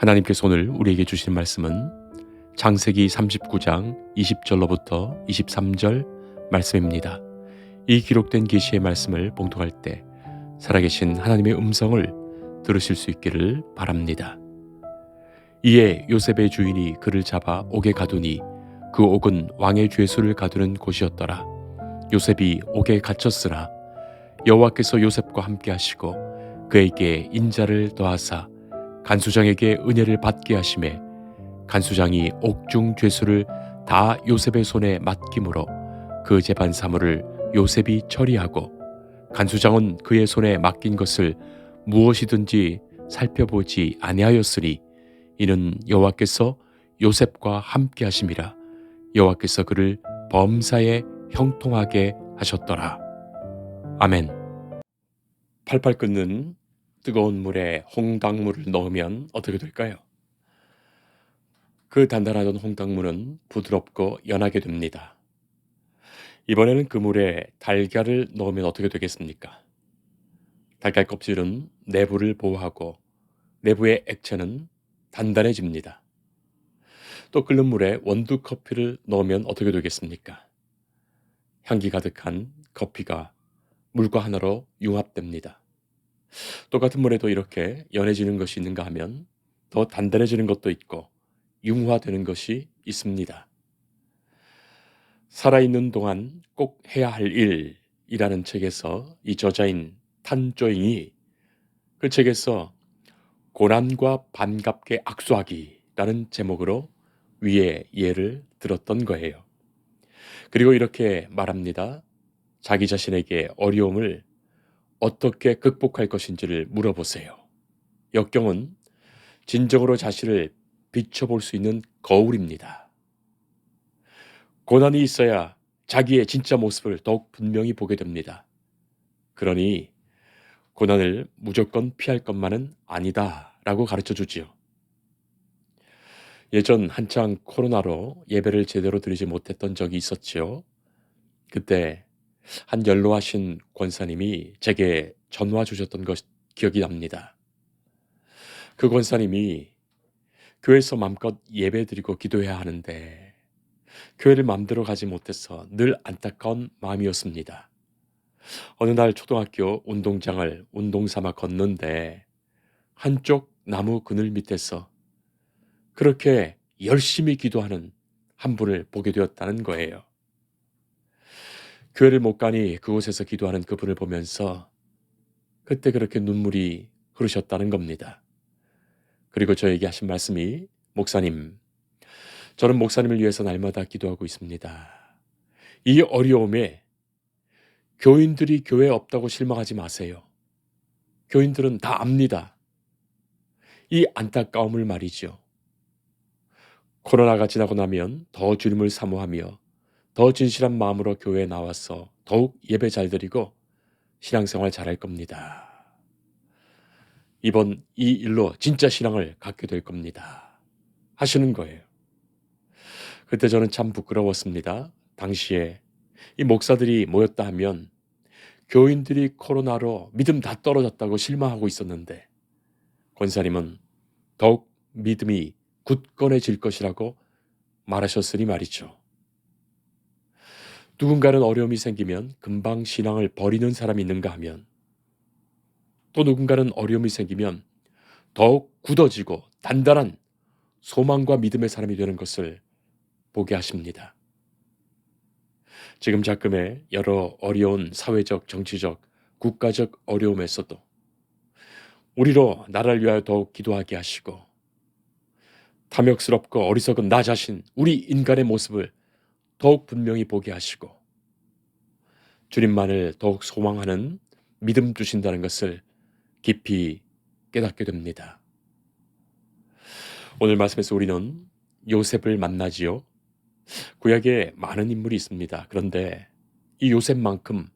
하나님께서 오늘 우리에게 주신 말씀은 창세기 39장 20절로부터 23절 말씀입니다. 이 기록된 계시의 말씀을 봉독할 때 살아계신 하나님의 음성을 들으실 수 있기를 바랍니다. 이에 요셉의 주인이 그를 잡아 옥에 가두니 그 옥은 왕의 죄수를 가두는 곳이었더라. 요셉이 옥에 갇혔으나 여호와께서 요셉과 함께 하시고 그에게 인자를 더하사 간수장에게 은혜를 받게 하심에 간수장이 옥중 죄수를 다 요셉의 손에 맡김으로 그 재판 사물을 요셉이 처리하고 간수장은 그의 손에 맡긴 것을 무엇이든지 살펴보지 아니하였으니 이는 여호와께서 요셉과 함께 하심이라. 여호와께서 그를 범사에 형통하게 하셨더라. 아멘. 팔팔 끓는 뜨거운 물에 홍당무를 넣으면 어떻게 될까요? 그 단단하던 홍당무는 부드럽고 연하게 됩니다. 이번에는 그 물에 달걀을 넣으면 어떻게 되겠습니까? 달걀 껍질은 내부를 보호하고 내부의 액체는 단단해집니다. 또 끓는 물에 원두 커피를 넣으면 어떻게 되겠습니까? 향기 가득한 커피가 물과 하나로 융합됩니다. 똑같은 물에도 이렇게 연해지는 것이 있는가 하면 더 단단해지는 것도 있고 융화되는 것이 있습니다. 살아있는 동안 꼭 해야 할 일이라는 책에서 이 저자인 탄조잉이 그 책에서 고난과 반갑게 악수하기라는 제목으로 위에 예를 들었던 거예요. 그리고 이렇게 말합니다. 자기 자신에게 어려움을 어떻게 극복할 것인지를 물어보세요. 역경은 진정으로 자신을 비춰볼 수 있는 거울입니다. 고난이 있어야 자기의 진짜 모습을 더욱 분명히 보게 됩니다. 그러니 고난을 무조건 피할 것만은 아니다 라고 가르쳐 주지요. 예전 한창 코로나로 예배를 제대로 드리지 못했던 적이 있었지요. 그때 한 연로하신 권사님이 제게 전화 주셨던 것 기억이 납니다. 그 권사님이 교회에서 마음껏 예배 드리고 기도해야 하는데 교회를 마음대로 가지 못해서 늘 안타까운 마음이었습니다. 어느 날 초등학교 운동장을 운동삼아 걷는데 한쪽 나무 그늘 밑에서 그렇게 열심히 기도하는 한 분을 보게 되었다는 거예요. 교회를 못 가니 그곳에서 기도하는 그분을 보면서 그때 그렇게 눈물이 흐르셨다는 겁니다. 그리고 저에게 하신 말씀이 목사님, 저는 목사님을 위해서 날마다 기도하고 있습니다. 이 어려움에 교인들이 교회에 없다고 실망하지 마세요. 교인들은 다 압니다. 이 안타까움을 말이죠. 코로나가 지나고 나면 더 주님을 사모하며 더 진실한 마음으로 교회에 나와서 더욱 예배 잘 드리고 신앙생활 잘할 겁니다. 이번 이 일로 진짜 신앙을 갖게 될 겁니다. 하시는 거예요. 그때 저는 참 부끄러웠습니다. 당시에 이 목사들이 모였다 하면 교인들이 코로나로 믿음 다 떨어졌다고 실망하고 있었는데 권사님은 더욱 믿음이 굳건해질 것이라고 말하셨으니 말이죠. 누군가는 어려움이 생기면 금방 신앙을 버리는 사람이 있는가 하면 또 누군가는 어려움이 생기면 더욱 굳어지고 단단한 소망과 믿음의 사람이 되는 것을 보게 하십니다. 지금 작금의 여러 어려운 사회적, 정치적, 국가적 어려움에서도 우리로 나라를 위하여 더욱 기도하게 하시고 탐욕스럽고 어리석은 나 자신, 우리 인간의 모습을 더욱 분명히 보게 하시고 주님만을 더욱 소망하는 믿음 주신다는 것을 깊이 깨닫게 됩니다. 오늘 말씀에서 우리는 요셉을 만나지요. 구약에 많은 인물이 있습니다. 그런데 이 요셉만큼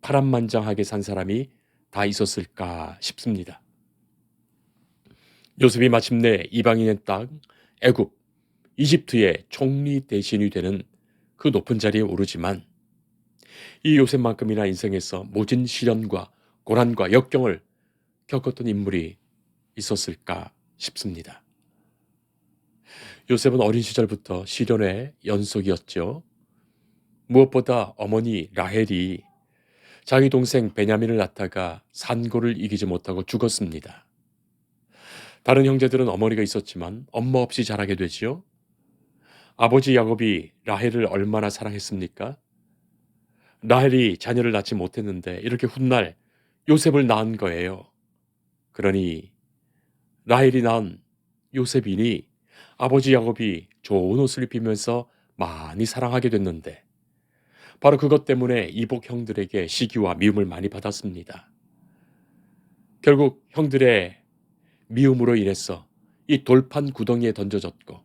파란만장하게 산 사람이 다 있었을까 싶습니다. 요셉이 마침내 이방인의 땅 애굽, 이집트의 총리 대신이 되는 그 높은 자리에 오르지만 이 요셉만큼이나 인생에서 모진 시련과 고난과 역경을 겪었던 인물이 있었을까 싶습니다. 요셉은 어린 시절부터 시련의 연속이었죠. 무엇보다 어머니 라헬이 자기 동생 베냐민을 낳다가 산고를 이기지 못하고 죽었습니다. 다른 형제들은 어머니가 있었지만 엄마 없이 자라게 되지요. 아버지 야곱이 라헬을 얼마나 사랑했습니까? 라헬이 자녀를 낳지 못했는데 이렇게 훗날 요셉을 낳은 거예요. 그러니 라헬이 낳은 요셉이니 아버지 야곱이 좋은 옷을 입히면서 많이 사랑하게 됐는데 바로 그것 때문에 이복 형들에게 시기와 미움을 많이 받았습니다. 결국 형들의 미움으로 인해서 이 돌판 구덩이에 던져졌고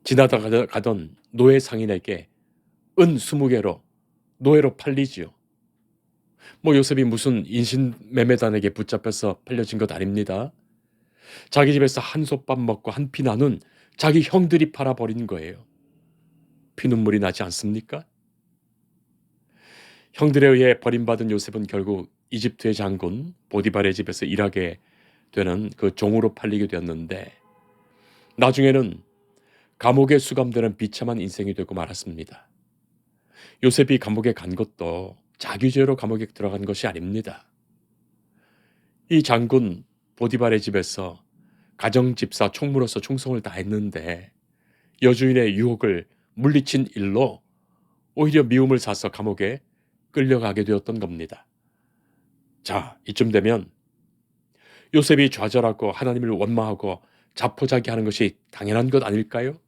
지나다 가던 노예 상인에게 은 20개로 노예로 팔리지요. 요셉이 무슨 인신매매단에게 붙잡혀서 팔려진 것 아닙니다. 자기 집에서 한솥밥 먹고 한 피 나눈 자기 형들이 팔아버린 거예요. 피눈물이 나지 않습니까? 형들에 의해 버림받은 요셉은 결국 이집트의 장군 보디발의 집에서 일하게 되는 그 종으로 팔리게 되었는데 나중에는 감옥에 수감되는 비참한 인생이 되고 말았습니다. 요셉이 감옥에 간 것도 자기 죄로 감옥에 들어간 것이 아닙니다. 이 장군 보디발의 집에서 가정집사 총무로서 충성을 다했는데 여주인의 유혹을 물리친 일로 오히려 미움을 사서 감옥에 끌려가게 되었던 겁니다. 자, 이쯤 되면 요셉이 좌절하고 하나님을 원망하고 자포자기하는 것이 당연한 것 아닐까요?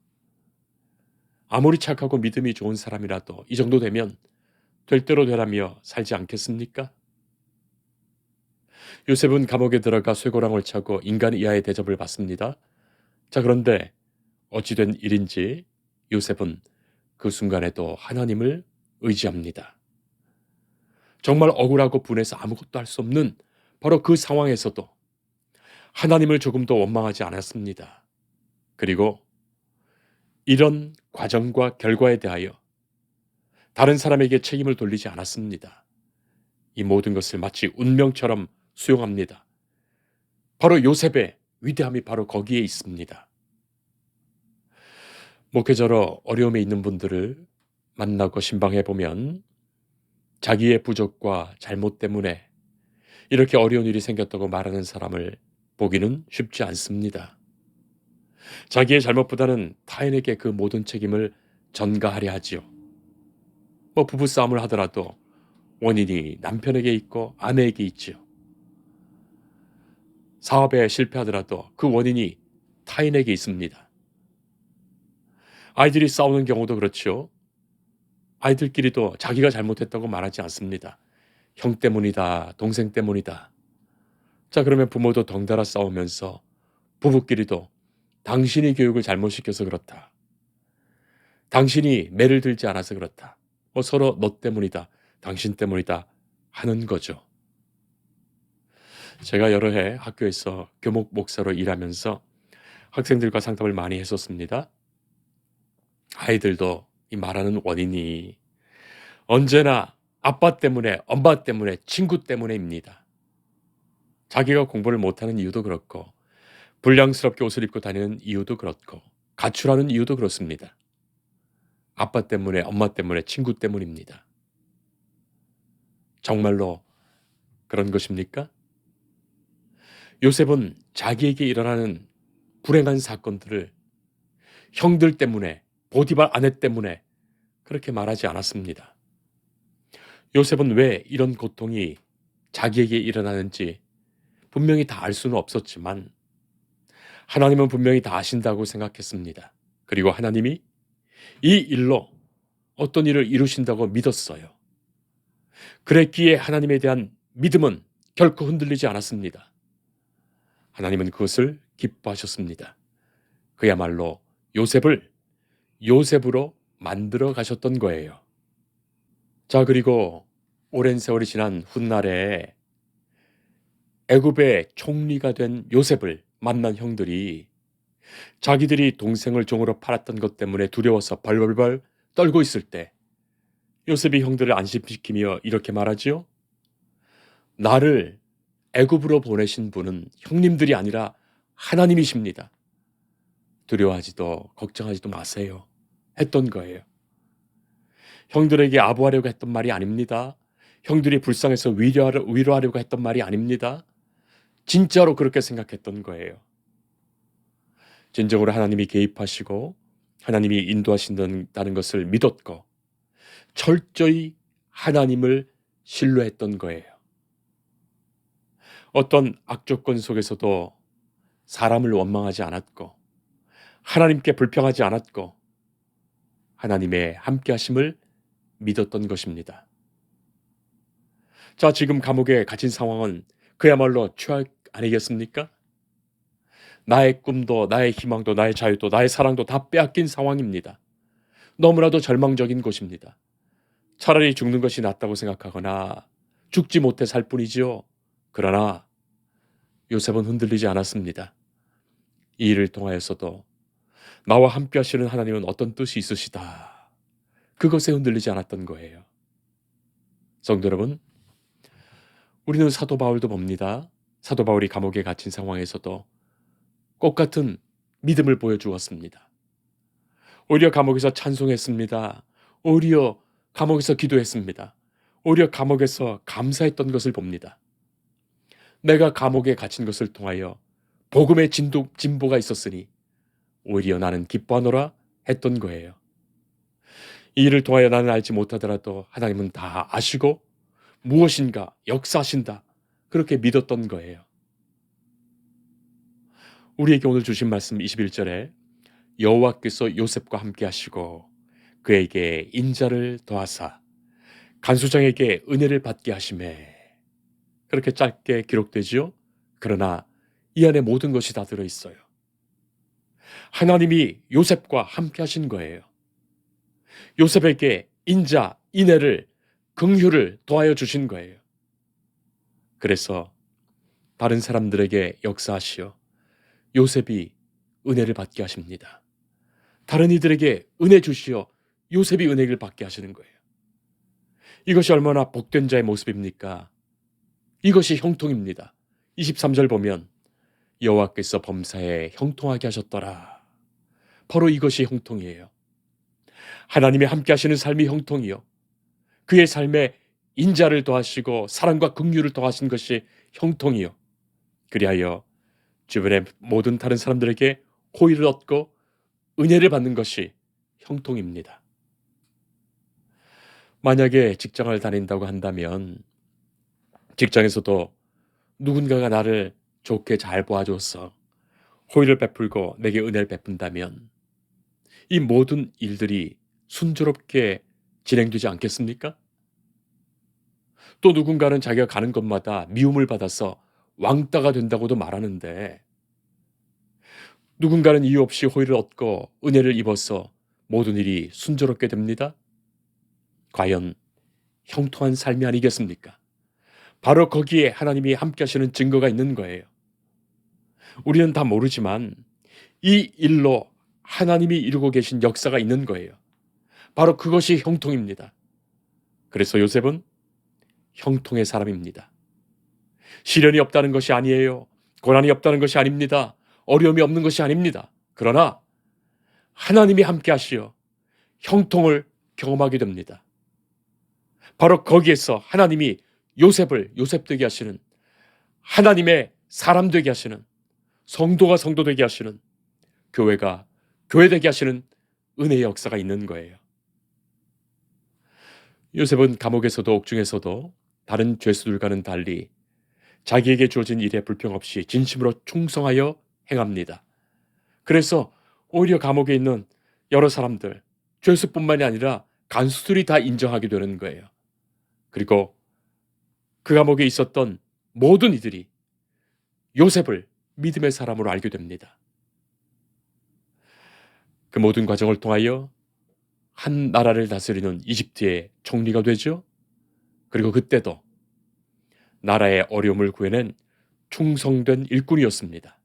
아무리 착하고 믿음이 좋은 사람이라도 이 정도 되면 될 대로 되라며 살지 않겠습니까? 요셉은 감옥에 들어가 쇠고랑을 차고 인간 이하의 대접을 받습니다. 자, 그런데 어찌된 일인지 요셉은 그 순간에도 하나님을 의지합니다. 정말 억울하고 분해서 아무것도 할 수 없는 바로 그 상황에서도 하나님을 조금도 원망하지 않았습니다. 그리고 이런 과정과 결과에 대하여 다른 사람에게 책임을 돌리지 않았습니다. 이 모든 것을 마치 운명처럼 수용합니다. 바로 요셉의 위대함이 바로 거기에 있습니다. 목회자로 어려움에 있는 분들을 만나고 신방해 보면 자기의 부족과 잘못 때문에 이렇게 어려운 일이 생겼다고 말하는 사람을 보기는 쉽지 않습니다. 자기의 잘못보다는 타인에게 그 모든 책임을 전가하려 하지요. 부부싸움을 하더라도 원인이 남편에게 있고 아내에게 있지요. 사업에 실패하더라도 그 원인이 타인에게 있습니다. 아이들이 싸우는 경우도 그렇죠. 아이들끼리도 자기가 잘못했다고 말하지 않습니다. 형 때문이다, 동생 때문이다. 자, 그러면 부모도 덩달아 싸우면서 부부끼리도 당신이 교육을 잘못시켜서 그렇다. 당신이 매를 들지 않아서 그렇다. 서로 너 때문이다, 당신 때문이다 하는 거죠. 제가 여러 해 학교에서 교목 목사로 일하면서 학생들과 상담을 많이 했었습니다. 아이들도 이 말하는 원인이 언제나 아빠 때문에, 엄마 때문에, 친구 때문에입니다. 자기가 공부를 못하는 이유도 그렇고 불량스럽게 옷을 입고 다니는 이유도 그렇고 가출하는 이유도 그렇습니다. 아빠 때문에, 엄마 때문에, 친구 때문입니다. 정말로 그런 것입니까? 요셉은 자기에게 일어나는 불행한 사건들을 형들 때문에, 보디발 아내 때문에 그렇게 말하지 않았습니다. 요셉은 왜 이런 고통이 자기에게 일어나는지 분명히 다 알 수는 없었지만 하나님은 분명히 다 아신다고 생각했습니다. 그리고 하나님이 이 일로 어떤 일을 이루신다고 믿었어요. 그랬기에 하나님에 대한 믿음은 결코 흔들리지 않았습니다. 하나님은 그것을 기뻐하셨습니다. 그야말로 요셉을 요셉으로 만들어 가셨던 거예요. 자, 그리고 오랜 세월이 지난 훗날에 애굽의 총리가 된 요셉을 만난 형들이 자기들이 동생을 종으로 팔았던 것 때문에 두려워서 벌벌벌 떨고 있을 때 요셉이 형들을 안심시키며 이렇게 말하지요. 나를 애굽으로 보내신 분은 형님들이 아니라 하나님이십니다. 두려워하지도 걱정하지도 마세요. 했던 거예요. 형들에게 아부하려고 했던 말이 아닙니다. 형들이 불쌍해서 위로하려고 했던 말이 아닙니다. 진짜로 그렇게 생각했던 거예요. 진정으로 하나님이 개입하시고 하나님이 인도하신다는 것을 믿었고 철저히 하나님을 신뢰했던 거예요. 어떤 악조건 속에서도 사람을 원망하지 않았고 하나님께 불평하지 않았고 하나님의 함께하심을 믿었던 것입니다. 자, 지금 감옥에 갇힌 상황은 그야말로 최악 아니겠습니까? 나의 꿈도 나의 희망도 나의 자유도 나의 사랑도 다 빼앗긴 상황입니다. 너무나도 절망적인 곳입니다. 차라리 죽는 것이 낫다고 생각하거나 죽지 못해 살 뿐이지요. 그러나 요셉은 흔들리지 않았습니다. 이 일을 통하여서도 나와 함께 하시는 하나님은 어떤 뜻이 있으시다. 그것에 흔들리지 않았던 거예요. 성도 여러분, 우리는 사도 바울도 봅니다. 사도 바울이 감옥에 갇힌 상황에서도 똑같은 믿음을 보여주었습니다. 오히려 감옥에서 찬송했습니다. 오히려 감옥에서 기도했습니다. 오히려 감옥에서 감사했던 것을 봅니다. 내가 감옥에 갇힌 것을 통하여 복음의 진보가 있었으니 오히려 나는 기뻐하노라 했던 거예요. 이 일을 통하여 나는 알지 못하더라도 하나님은 다 아시고 무엇인가 역사하신다. 그렇게 믿었던 거예요. 우리에게 오늘 주신 말씀 21절에 여호와께서 요셉과 함께 하시고 그에게 인자를 더하사 간수장에게 은혜를 받게 하시매 그렇게 짧게 기록되지요. 그러나 이 안에 모든 것이 다 들어있어요. 하나님이 요셉과 함께 하신 거예요. 요셉에게 인자, 인애를, 긍휼을 더하여 주신 거예요. 그래서 다른 사람들에게 역사하시어 요셉이 은혜를 받게 하십니다. 다른 이들에게 은혜 주시어 요셉이 은혜를 받게 하시는 거예요. 이것이 얼마나 복된 자의 모습입니까? 이것이 형통입니다. 23절 보면 여호와께서 범사에 형통하게 하셨더라. 바로 이것이 형통이에요. 하나님이 함께 하시는 삶이 형통이요. 그의 삶에 인자를 더하시고 사랑과 긍휼을 더하신 것이 형통이요. 그리하여 주변의 모든 다른 사람들에게 호의를 얻고 은혜를 받는 것이 형통입니다. 만약에 직장을 다닌다고 한다면 직장에서도 누군가가 나를 좋게 잘 보아줘서 호의를 베풀고 내게 은혜를 베푼다면 이 모든 일들이 순조롭게 진행되지 않겠습니까? 또 누군가는 자기가 가는 곳마다 미움을 받아서 왕따가 된다고도 말하는데 누군가는 이유 없이 호의를 얻고 은혜를 입어서 모든 일이 순조롭게 됩니다. 과연 형통한 삶이 아니겠습니까? 바로 거기에 하나님이 함께 하시는 증거가 있는 거예요. 우리는 다 모르지만 이 일로 하나님이 이루고 계신 역사가 있는 거예요. 바로 그것이 형통입니다. 그래서 요셉은 형통의 사람입니다. 시련이 없다는 것이 아니에요. 고난이 없다는 것이 아닙니다. 어려움이 없는 것이 아닙니다. 그러나 하나님이 함께 하시어 형통을 경험하게 됩니다. 바로 거기에서 하나님이 요셉을 요셉 되게 하시는, 하나님의 사람 되게 하시는, 성도가 성도 되게 하시는, 교회가 교회 되게 하시는 은혜의 역사가 있는 거예요. 요셉은 감옥에서도 옥중에서도 다른 죄수들과는 달리 자기에게 주어진 일에 불평 없이 진심으로 충성하여 행합니다. 그래서 오히려 감옥에 있는 여러 사람들, 죄수뿐만이 아니라 간수들이 다 인정하게 되는 거예요. 그리고 그 감옥에 있었던 모든 이들이 요셉을 믿음의 사람으로 알게 됩니다. 그 모든 과정을 통하여 한 나라를 다스리는 이집트의 총리가 되죠. 그리고 그때도 나라의 어려움을 구해낸 충성된 일꾼이었습니다.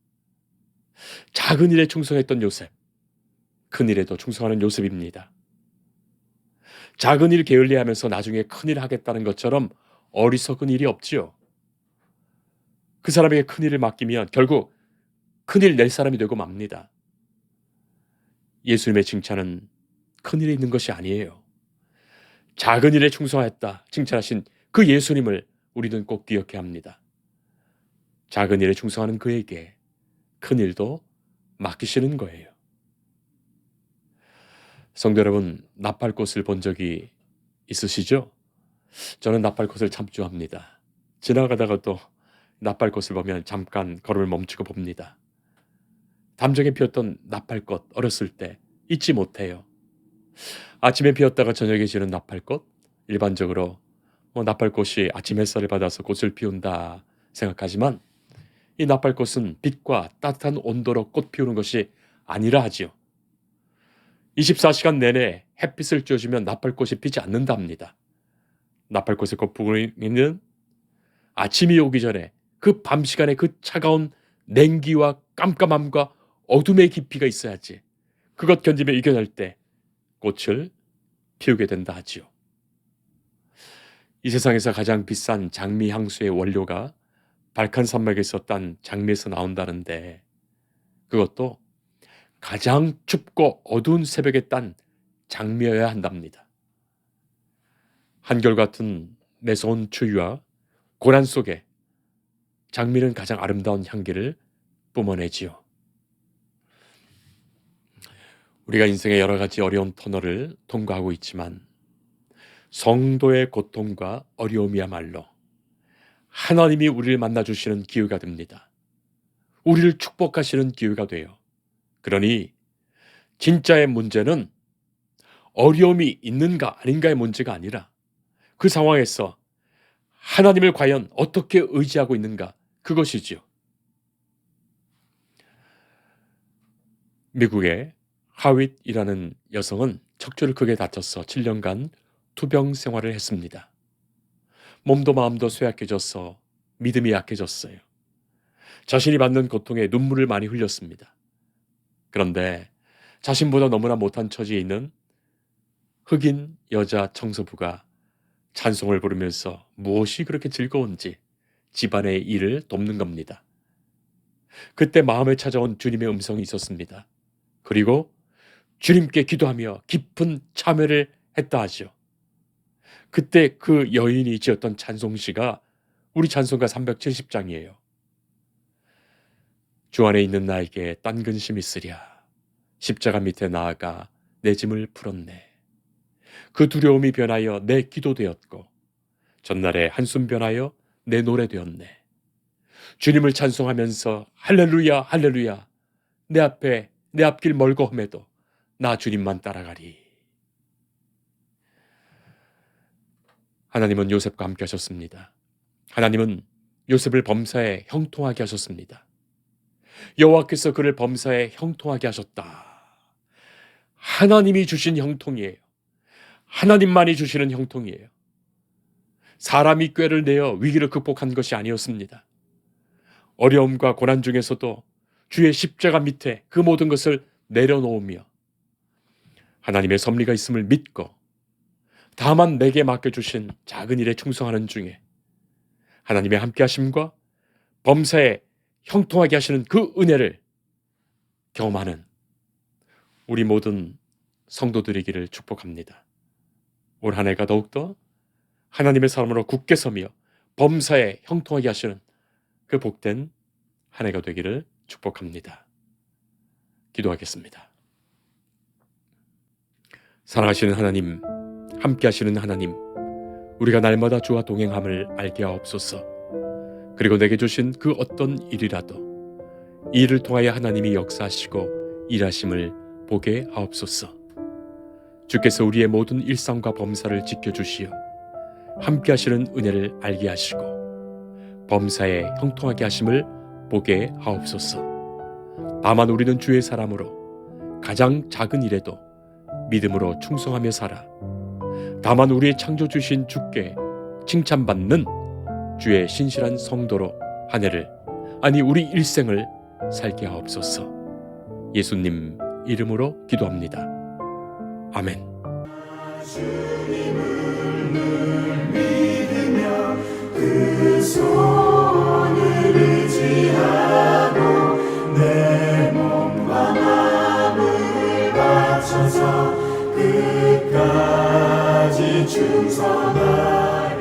작은 일에 충성했던 요셉, 큰 일에도 충성하는 요셉입니다. 작은 일 게을리하면서 나중에 큰 일 하겠다는 것처럼 어리석은 일이 없지요. 그 사람에게 큰 일을 맡기면 결국 큰 일 낼 사람이 되고 맙니다. 예수님의 칭찬은 큰 일에 있는 것이 아니에요. 작은 일에 충성하였다 칭찬하신 그 예수님을 우리는 꼭 기억해야 합니다. 작은 일에 충성하는 그에게 큰 일도 맡기시는 거예요. 성도 여러분, 나팔꽃을 본 적이 있으시죠? 저는 나팔꽃을 참 좋아합니다. 지나가다가 또 나팔꽃을 보면 잠깐 걸음을 멈추고 봅니다. 담장에 피었던 나팔꽃 어렸을 때 잊지 못해요. 아침에 피었다가 저녁에 지는 나팔꽃, 일반적으로 나팔꽃이 아침 햇살을 받아서 꽃을 피운다 생각하지만 이 나팔꽃은 빛과 따뜻한 온도로 꽃 피우는 것이 아니라 하지요. 24시간 내내 햇빛을 쬐주면 나팔꽃이 피지 않는답니다. 나팔꽃의 꽃봉이는 아침이 오기 전에 그 밤 시간에 그 차가운 냉기와 깜깜함과 어둠의 깊이가 있어야지 그것 견디며 이겨낼 때 꽃을 피우게 된다 하지요. 이 세상에서 가장 비싼 장미 향수의 원료가 발칸 산맥에서 딴 장미에서 나온다는데 그것도 가장 춥고 어두운 새벽에 딴 장미여야 한답니다. 한결같은 매서운 추위와 고난 속에 장미는 가장 아름다운 향기를 뿜어내지요. 우리가 인생의 여러 가지 어려운 터널을 통과하고 있지만 성도의 고통과 어려움이야말로 하나님이 우리를 만나주시는 기회가 됩니다. 우리를 축복하시는 기회가 돼요. 그러니 진짜의 문제는 어려움이 있는가 아닌가의 문제가 아니라 그 상황에서 하나님을 과연 어떻게 의지하고 있는가 그것이지요. 미국의 하윗이라는 여성은 척추를 크게 다쳐서 7년간 투병 생활을 했습니다. 몸도 마음도 쇠약해져서 믿음이 약해졌어요. 자신이 받는 고통에 눈물을 많이 흘렸습니다. 그런데 자신보다 너무나 못한 처지에 있는 흑인 여자 청소부가 찬송을 부르면서 무엇이 그렇게 즐거운지 집안의 일을 돕는 겁니다. 그때 마음에 찾아온 주님의 음성이 있었습니다. 그리고 주님께 기도하며 깊은 참회를 했다 하죠. 그때 그 여인이 지었던 찬송시가 우리 찬송가 370장이에요. 주 안에 있는 나에게 딴 근심 있으랴. 십자가 밑에 나아가 내 짐을 풀었네. 그 두려움이 변하여 내 기도 되었고 전날에 한숨 변하여 내 노래 되었네. 주님을 찬송하면서 할렐루야 할렐루야 내 앞길 멀고 험해도 나 주님만 따라가리. 하나님은 요셉과 함께 하셨습니다. 하나님은 요셉을 범사에 형통하게 하셨습니다. 여호와께서 그를 범사에 형통하게 하셨다. 하나님이 주신 형통이에요. 하나님만이 주시는 형통이에요. 사람이 꾀를 내어 위기를 극복한 것이 아니었습니다. 어려움과 고난 중에서도 주의 십자가 밑에 그 모든 것을 내려놓으며 하나님의 섭리가 있음을 믿고 다만 내게 맡겨주신 작은 일에 충성하는 중에 하나님의 함께하심과 범사에 형통하게 하시는 그 은혜를 경험하는 우리 모든 성도들이기를 축복합니다. 올 한 해가 더욱더 하나님의 사람으로 굳게 서며 범사에 형통하게 하시는 그 복된 한 해가 되기를 축복합니다. 기도하겠습니다. 사랑하시는 하나님, 함께 하시는 하나님, 우리가 날마다 주와 동행함을 알게 하옵소서. 그리고 내게 주신 그 어떤 일이라도 이 일을 통하여 하나님이 역사하시고 일하심을 보게 하옵소서. 주께서 우리의 모든 일상과 범사를 지켜주시어 함께 하시는 은혜를 알게 하시고 범사에 형통하게 하심을 보게 하옵소서. 다만 우리는 주의 사람으로 가장 작은 일에도 믿음으로 충성하며 살아 다만 우리의 창조주신 주께 칭찬받는 주의 신실한 성도로 한 해를 아니 우리 일생을 살게 하옵소서. 예수님 이름으로 기도합니다. 아멘. 주님을 늘 믿으며 그 손을 의지하고 내 몸과 마음을 끝까지 충성하리.